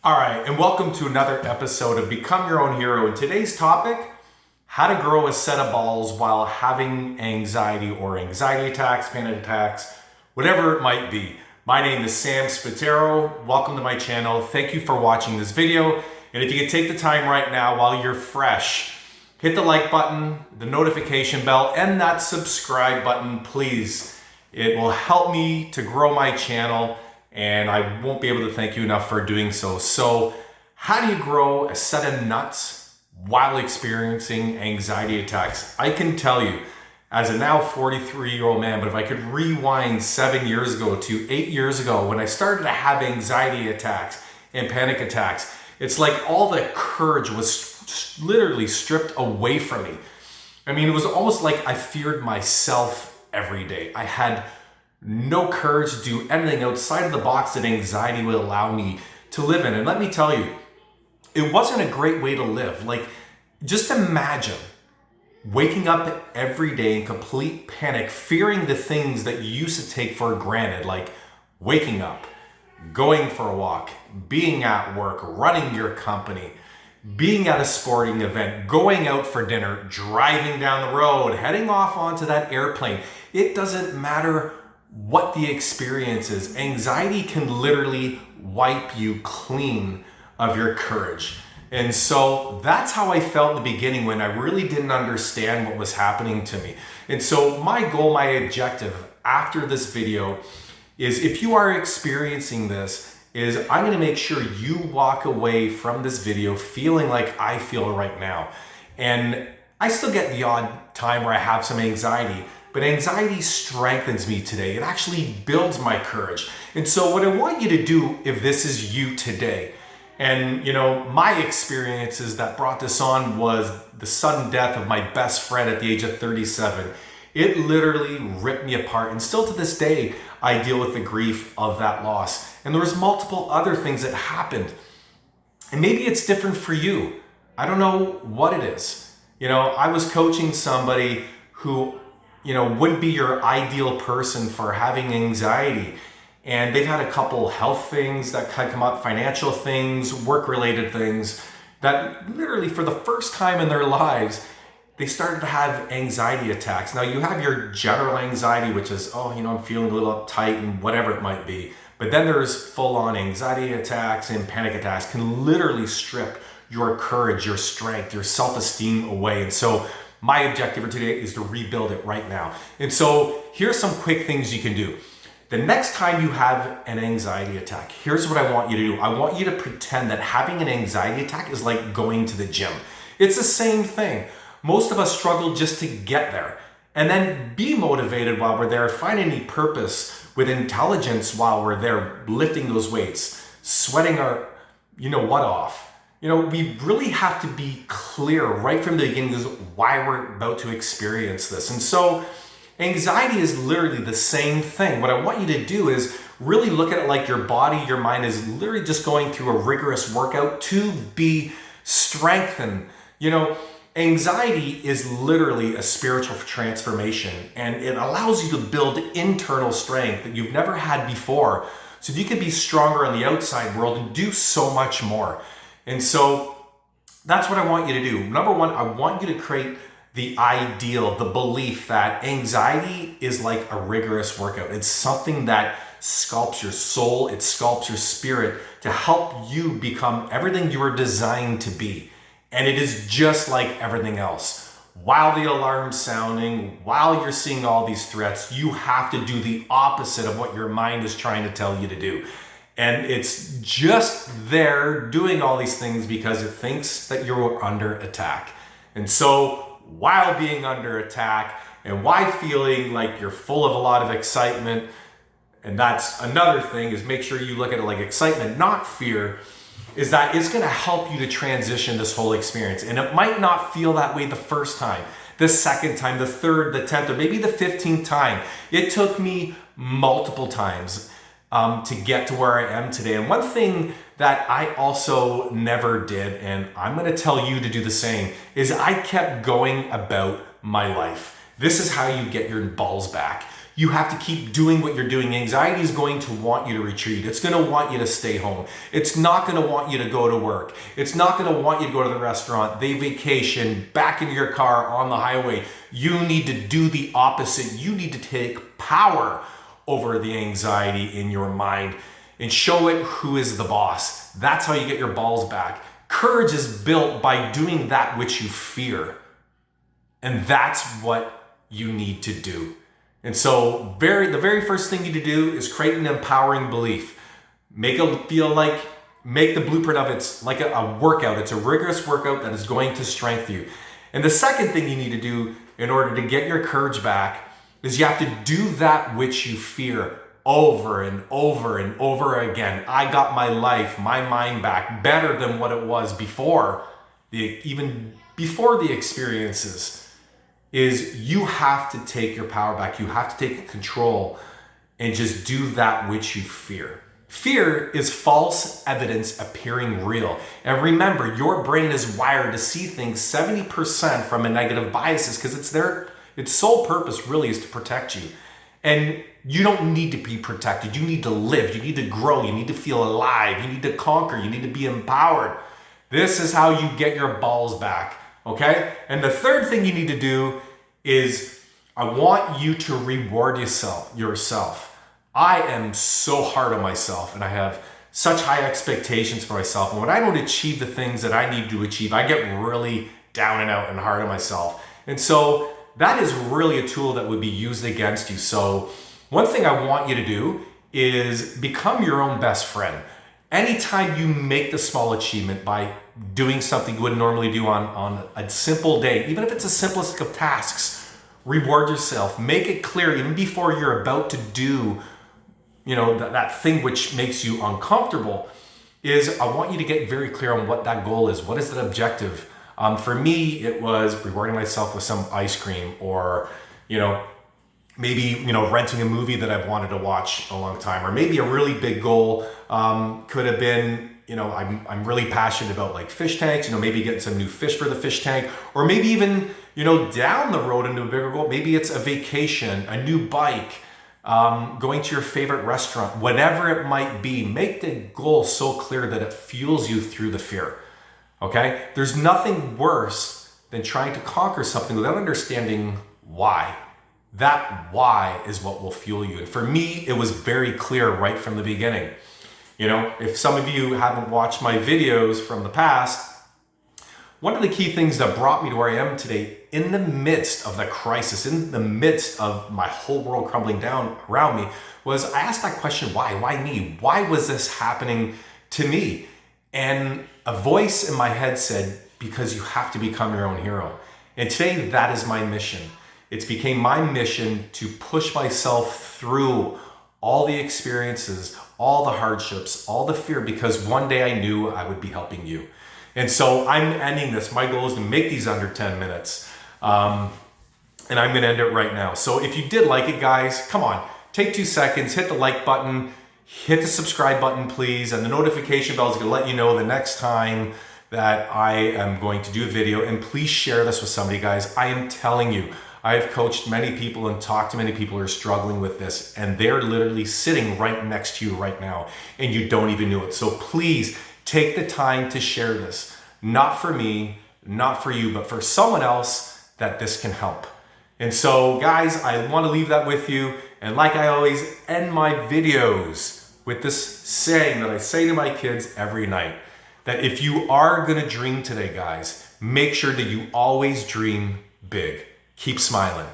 All right, and welcome to another episode of Become Your Own Hero. And today's topic, how to grow a set of balls while having anxiety or anxiety attacks, panic attacks, whatever it might be. My name is Sammy Spataro. Welcome to my channel. Thank you for watching this video. And if you could take the time right now while you're fresh, hit the like button, the notification bell, and that subscribe button, please. It will help me to grow my channel, and I won't be able to thank you enough for doing so. So, how do you grow a set of nuts while experiencing anxiety attacks? I can tell you, as a now 43-year-old man, but if I could rewind 7 years ago to 8 years ago when I started to have anxiety attacks and panic attacks, it's like all the courage was literally stripped away from me. I mean, it was almost like I feared myself every day. I had no courage to do anything outside of the box that anxiety would allow me to live in. And let me tell you, it wasn't a great way to live. Like, just imagine waking up every day in complete panic, fearing the things that you used to take for granted, like waking up, going for a walk, being at work, running your company, being at a sporting event, going out for dinner, driving down the road, heading off onto that airplane. It doesn't matter what the experience is. Anxiety can literally wipe you clean of your courage. And so that's how I felt in the beginning when I really didn't understand what was happening to me. And so my goal, my objective after this video is, if you are experiencing this, is I'm going to make sure you walk away from this video feeling like I feel right now. And I still get the odd time where I have some anxiety, but anxiety strengthens me today. It actually builds my courage. And so what I want you to do, if this is you today, and my experiences that brought this on was the sudden death of my best friend at the age of 37. It literally ripped me apart. And still to this day, I deal with the grief of that loss. And there was multiple other things that happened. And maybe it's different for you. I don't know what it is. I was coaching somebody who wouldn't be your ideal person for having anxiety. And they've had a couple health things that had come up, financial things, work-related things, that literally for the first time in their lives, they started to have anxiety attacks. Now you have your general anxiety, which is, I'm feeling a little uptight and whatever it might be. But then there's full-on anxiety attacks, and panic attacks can literally strip your courage, your strength, your self-esteem away. And so my objective for today is to rebuild it right now. And so here's some quick things you can do. The next time you have an anxiety attack, here's what I want you to do. I want you to pretend that having an anxiety attack is like going to the gym. It's the same thing. Most of us struggle just to get there, and then be motivated while we're there. Find any purpose with intelligence while we're there lifting those weights, sweating our off. We really have to be clear right from the beginning is why we're about to experience this. And so anxiety is literally the same thing. What I want you to do is really look at it like your body, your mind is literally just going through a rigorous workout to be strengthened. Anxiety is literally a spiritual transformation, and it allows you to build internal strength that you've never had before, so you can be stronger on the outside world and do so much more. And so that's what I want you to do. Number one, I want you to create the ideal, the belief that anxiety is like a rigorous workout. It's something that sculpts your soul, it sculpts your spirit to help you become everything you were designed to be. And it is just like everything else. While the alarm's sounding, while you're seeing all these threats, you have to do the opposite of what your mind is trying to tell you to do. And it's just there doing all these things because it thinks that you're under attack. And so while being under attack and why feeling like you're full of a lot of excitement, and that's another thing, is make sure you look at it like excitement, not fear, is that it's going to help you to transition this whole experience. And it might not feel that way the first time, the second time, the third, the 10th, or maybe the 15th time. It took me multiple times to get to where I am today. And one thing that I also never did, and I'm going to tell you to do the same, is I kept going about my life. This is how you get your balls back. You have to keep doing what you're doing. Anxiety is going to want you to retreat. It's going to want you to stay home. It's not going to want you to go to work. It's not going to want you to go to the restaurant, they vacation, back into your car on the highway. You need to do the opposite. You need to take power over the anxiety in your mind and show it who is the boss. That's how you get your balls back. Courage is built by doing that which you fear. And that's what you need to do. And so the very first thing you need to do is create an empowering belief. Make the blueprint of it's like a workout. It's a rigorous workout that is going to strengthen you. And the second thing you need to do in order to get your courage back is you have to do that which you fear over and over and over again. I got my life, my mind back better than what it was before, even before the experiences. Is you have to take your power back. You have to take control and just do that which you fear. Fear is false evidence appearing real. And remember, your brain is wired to see things 70% from a negative biases because its sole purpose really is to protect you. And you don't need to be protected. You need to live. You need to grow. You need to feel alive. You need to conquer. You need to be empowered. This is how you get your balls back. Okay? And the third thing you need to do is I want you to reward yourself. I am so hard on myself and I have such high expectations for myself. And when I don't achieve the things that I need to achieve, I get really down and out and hard on myself. And so that is really a tool that would be used against you. So one thing I want you to do is become your own best friend. Anytime you make the small achievement by doing something you wouldn't normally do on a simple day, even if it's the simplest of tasks, reward yourself. Make it clear even before you're about to do, that thing which makes you uncomfortable. Is I want you to get very clear on what that goal is. What is that objective? For me, it was rewarding myself with some ice cream, or maybe renting a movie that I've wanted to watch a long time, or maybe a really big goal could have been, I'm really passionate about like fish tanks, maybe getting some new fish for the fish tank, or maybe even, down the road into a bigger goal. Maybe it's a vacation, a new bike, going to your favorite restaurant, whatever it might be. Make the goal so clear that it fuels you through the fear. Okay? There's nothing worse than trying to conquer something without understanding why. That why is what will fuel you. And for me, it was very clear right from the beginning. If some of you haven't watched my videos from the past, one of the key things that brought me to where I am today, in the midst of the crisis, in the midst of my whole world crumbling down around me, was I asked that question, why? Why me? Why was this happening to me? And a voice in my head said, because you have to become your own hero. And today, that is my mission. It's became my mission to push myself through all the experiences, all the hardships, all the fear, because one day I knew I would be helping you. And so I'm ending this. My goal is to make these under 10 minutes. And I'm going to end it right now. So if you did like it, guys, come on, take 2 seconds, hit the like button, hit the subscribe button, please. And the notification bell is going to let you know the next time that I am going to do a video. And please share this with somebody, guys. I am telling you, I have coached many people and talked to many people who are struggling with this, and they're literally sitting right next to you right now, and you don't even know it. So please take the time to share this. Not for me, not for you, but for someone else that this can help. And so, guys, I want to leave that with you. And like I always end my videos with this saying that I say to my kids every night, that if you are going to dream today, guys, make sure that you always dream big. Keep smiling.